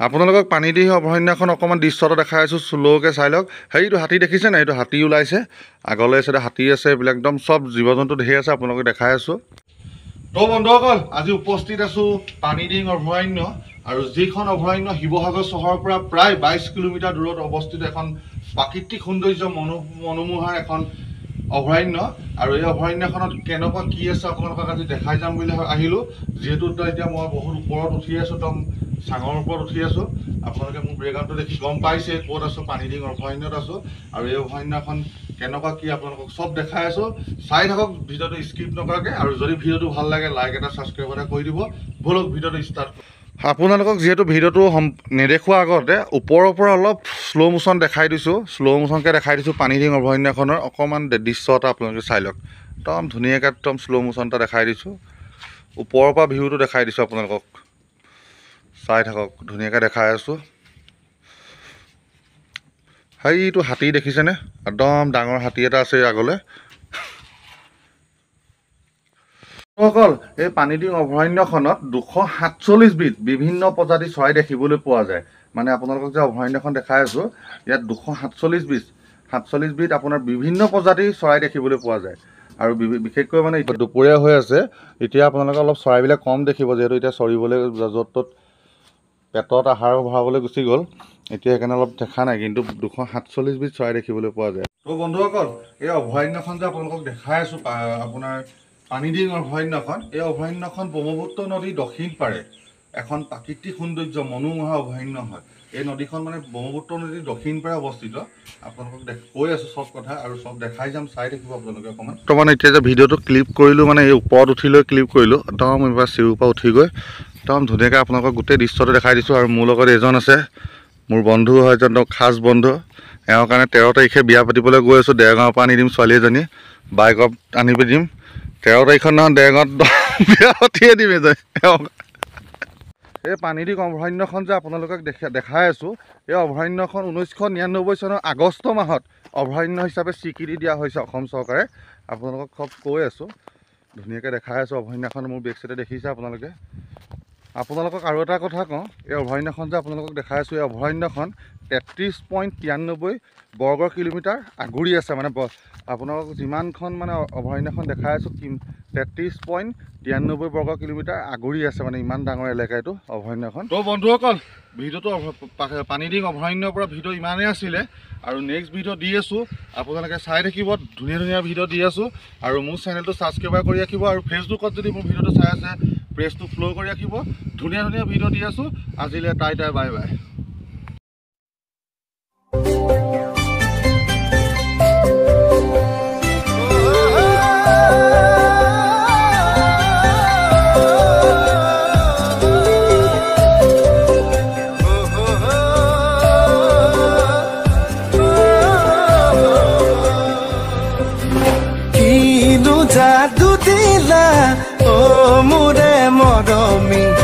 আপোনালোকক পানীদিহি অভয়াৰণ্যখন অকণমান দৃশ্যটো দেখাই আছোঁ, শ্ল'কৈ চাই লওক। হেৰিটো হাতী দেখিছে নাই? এইটো হাতী ওলাইছে, আগলৈ আছে হাতী আছে, এইবিলাক একদম চব জীৱ জন্তু ধেৰ আছে, আপোনালোকে দেখাই আছোঁ। তো বন্ধুসকল, আজি উপস্থিত আছোঁ পানীদিহি অভয়াৰণ্য, আৰু যিখন অভয়াৰণ্য শিৱসাগৰ চহৰৰ পৰা প্ৰায় 22 কিলোমিটাৰ দূৰত অৱস্থিত এখন প্ৰাকৃতিক সৌন্দৰ্য মনোমোহাৰ এখন অভয়াৰণ্য। আৰু এই অভয়াৰণ্যখনত কেনেকুৱা কি আছে আপোনালোকক আজি দেখাই যাম বুলি আহিলোঁ। যিহেতু এতিয়া মই বহুত ওপৰত উঠি আছোঁ, একদম চাঙৰ ওপৰত উঠি আছোঁ। আপোনালোকে মোৰ বেকগ্ৰাউণ্ডটো দেখি গম পাইছে ক'ত আছোঁ, পানীদিহি অভয়াৰণ্যত আছোঁ। আৰু এই অভয়াৰণ্যখন কেনেকুৱা কি আপোনালোকক চব দেখাই আছোঁ। চাই থাকক ভিডিঅ'টো স্কিপ নকৰাকৈ, আৰু যদি ভিডিঅ'টো ভাল লাগে লাইক এটা ছাবস্ক্ৰাইব এটা কৰি দিব। ব'লক ভিডিঅ'টো ষ্টাৰ্ট। আপোনালোকক যিহেতু ভিডিঅ'টো নেদেখোৱাৰ আগতে ওপৰৰ পৰা অলপ শ্ল' মোশ্যন দেখাই দিছোঁ, শ্ল' মোশ্যনকৈ দেখাই দিছোঁ পানীদিহি অভয়াৰণ্যখনৰ অকণমান দৃশ্য এটা আপোনালোকে চাই লওক। একদম ধুনীয়াকৈ একদম শ্ল' মোশ্যন এটা দেখাই দিছোঁ, ওপৰৰ পৰা ভিউটো দেখাই দিছোঁ আপোনালোকক। চাই থাকক, ধুনীয়াকৈ দেখাই আছোঁ। সেইটো হাতী দেখিছেনে? একদম ডাঙৰ হাতী এটা আছে আগলৈ। সকল, এই পানীদিহি অভয়াৰণ্যখনত 247 বিধ বিভিন্ন প্ৰজাতিৰ চৰাই দেখিবলৈ পোৱা যায়। মানে আপোনালোকক যে অভয়াৰণ্যখন দেখাই আছোঁ, ইয়াত 247 বিধ আপোনাৰ বিভিন্ন প্ৰজাতিৰ চৰাই দেখিবলৈ পোৱা যায়। আৰু বিশেষকৈ মানে এতিয়া দুপৰীয়া হৈ আছে, এতিয়া আপোনালোকে অলপ চৰাইবিলাক কম দেখিব, যিহেতু এতিয়া চৰিবলৈ য'ত ত'ত পেটত আহাৰ ভৰাবলৈ গুচি গ'ল, এতিয়া সেইকাৰণে অলপ দেখা নাই, কিন্তু 247 বিধ চৰাই দেখিবলৈ পোৱা যায়। তো বন্ধুসকল, এই অভয়াৰণ্যখন যে আপোনালোকক দেখাই আছোঁ, আপোনাৰ পানীদিহি অভয়াৰণ্যখন, এই অভয়াৰণ্যখন ব্ৰহ্মপুত্ৰ নদীৰ দক্ষিণ পাৰে এখন প্ৰাকৃতিক সৌন্দৰ্য মনোমোহা অভয়াৰণ্য হয়। এই নদীখন মানে ব্ৰহ্মপুত্ৰ নদীৰ দক্ষিণ পাৰে অৱস্থিত। আপোনালোকক কৈ আছোঁ চব কথা, আৰু চব দেখাই যাম, চাই থাকিব আপোনালোকে অকণমান। তো মানে এতিয়া যে ভিডিঅ'টো ক্লিপ কৰিলোঁ, মানে এই ওপৰত উঠি লৈ ক্লিপ কৰিলোঁ, একদম এইবাৰ চিৰিৰ পৰা উঠি গৈ একদম ধুনীয়াকৈ আপোনালোকক গোটেই দৃশ্যটো দেখাই দিছোঁ। আৰু মোৰ লগত এজন আছে, মোৰ বন্ধু হয়, এজন খাচ বন্ধু। এওঁৰ কাৰণে 13 তাৰিখে বিয়া পাতিবলৈ গৈ আছোঁ। দেৰগাঁৱৰ পৰা আনি দিম ছোৱালী এজনী, বাইকত আনি দিম। 13 তাৰিখৰ দিনাখন দেৰগাঁৱত বিয়া পাতিয়ে দিম এজন। এই পানীদিহি অভয়াৰণ্যখন যে আপোনালোকক দেখাই আছোঁ, এই অভয়াৰণ্যখন 1999 চনৰ আগষ্ট মাহত অভয়াৰণ্য হিচাপে স্বীকৃতি দিয়া হৈছে অসম চৰকাৰে। আপোনালোকক চব কৈ আছোঁ, ধুনীয়াকৈ দেখাই আছোঁ অভয়াৰণ্যখন। মোৰ বেক চাইডে দেখিছে আপোনালোকে। আপোনালোকক আৰু এটা কথা কওঁ, এই অভয়াৰণ্যখন যে আপোনালোকক দেখাই আছোঁ, এই অভয়াৰণ্যখন 33.93 বৰ্গ কিলোমিটাৰ আগুৰি আছে। মানে আপোনালোকক যিমানখন মানে অভয়াৰণ্যখন দেখাই আছোঁ, 33.93 বৰ্গ কিলোমিটাৰ আগুৰি আছে, মানে ইমান ডাঙৰ এলেকা এইটো অভয়াৰণ্যখন। তো বন্ধুসকল, ভিডিঅ'টো পানীদিহি অভয়াৰণ্যৰ পৰা ভিডিঅ' ইমানেই আছিলে, আৰু নেক্সট ভিডিঅ' দি আছোঁ, আপোনালোকে চাই থাকিব। ধুনীয়া ধুনীয়া ভিডিঅ' দি আছোঁ, আৰু মোৰ চেনেলটো ছাবস্ক্ৰাইব কৰি ৰাখিব। আৰু ফেচবুকত যদি মোৰ ভিডিঅ'টো চাই আছে, পেজটো ফ'ল' কৰি ৰাখিব। ধুনীয়া ধুনীয়া ভিডিঅ' দি আছোঁ। আজিলৈ টাই বাই বাই। जादू दिला ओ मुरे मरमी।